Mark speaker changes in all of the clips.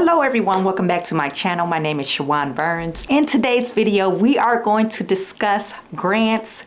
Speaker 1: Hello everyone, welcome back to my channel. My name is Chawanne Burns. In today's video, we are going to discuss grants,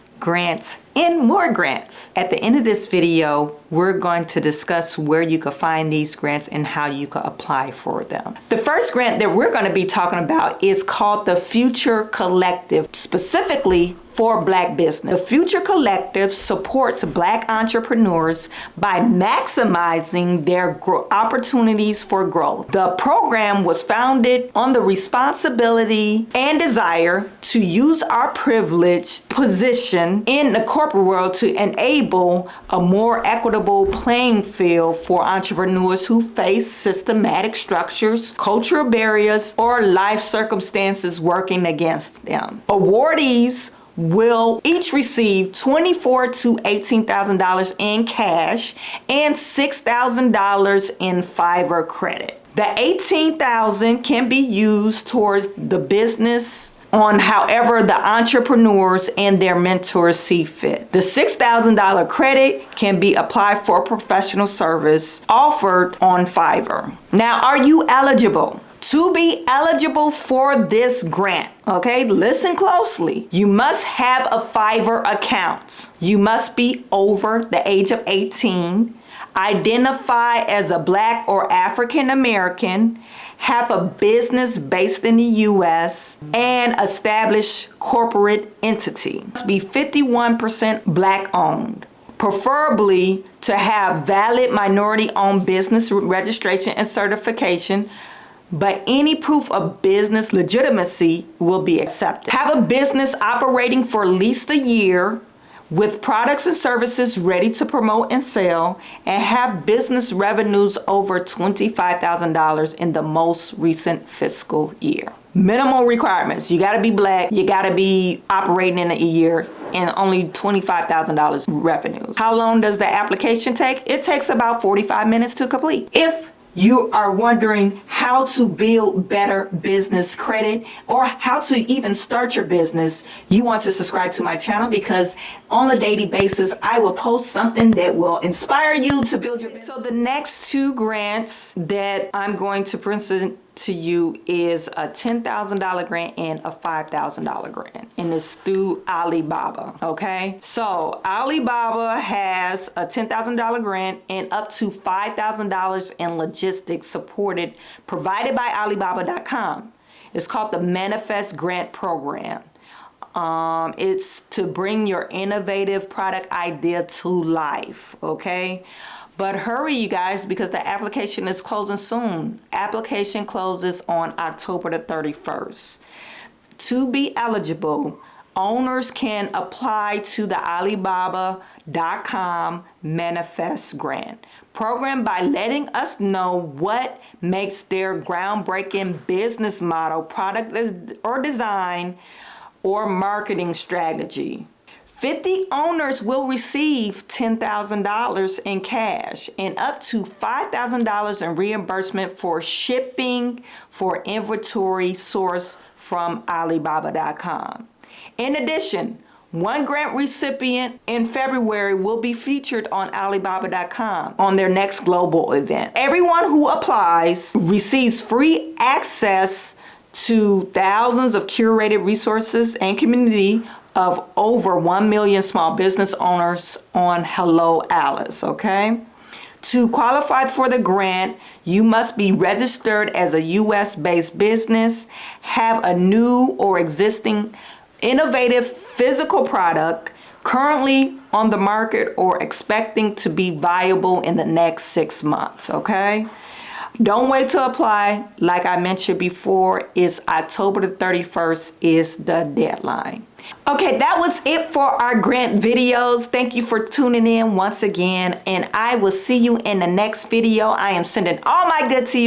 Speaker 1: and more grants. At the end of this video, we're going to discuss where you can find these grants and how you can apply for them. The first grant that we're going to be talking about is called the Future Collective, specifically for Black business. The Future Collective supports Black entrepreneurs by maximizing their opportunities for growth. The program was founded on the responsibility and desire to use our privileged position in the corporate world to enable a more equitable playing field for entrepreneurs who face systematic structures, cultural barriers, or life circumstances working against them. Awardees will each receive $24,000 to $18,000 in cash and $6,000 in Fiverr credit. The $18,000 can be used towards the business on however the entrepreneurs and their mentors see fit. The $6,000 credit can be applied for professional service offered on Fiverr. Now, are you eligible? To be eligible for this grant, okay, listen closely. You must have a Fiverr account. You must be over the age of 18, identify as a Black or African American, have a business based in the U.S., and establish corporate entity. Must be 51% Black owned. Preferably to have valid minority-owned business registration and certification, but any proof of business legitimacy will be accepted. Have a business operating for at least a year with products and services ready to promote and sell, and have business revenues over $25,000 in the most recent fiscal year. Minimal requirements: you gotta be Black, you gotta be operating in a year, and only $25,000 revenues. How long does the application take? It takes about 45 minutes to complete. If you are wondering how to build better business credit or how to even start your business, you want to subscribe to my channel, because on a daily basis, I will post something that will inspire you to build your business. So the next two grants that I'm going to present to you is a $10,000 grant and a $5,000 grant, and it's through Alibaba. Okay, so Alibaba has a $10,000 grant and up to $5,000 in logistics supported, provided by Alibaba.com. It's called the Manifest Grant Program. It's to bring your innovative product idea to life. Okay. But hurry, you guys, because the application is closing soon. Application closes on October the 31st. To be eligible, owners can apply to the Alibaba.com Manifest Grant Program by letting us know what makes their groundbreaking business model, product or design, or marketing strategy. 50 owners will receive $10,000 in cash and up to $5,000 in reimbursement for shipping for inventory sourced from Alibaba.com. In addition, one grant recipient in February will be featured on Alibaba.com on their next global event. Everyone who applies receives free access to thousands of curated resources and community of over 1 million small business owners on Hello Alice, okay? To qualify for the grant, you must be registered as a US-based business, have a new or existing innovative physical product currently on the market or expecting to be viable in the next 6 months, okay? Don't wait to apply. Like I mentioned before, it's October the 31st is the deadline. Okay, that was it for our grant videos. Thank you for tuning in once again, and I will see you in the next video. I am sending all my good to you.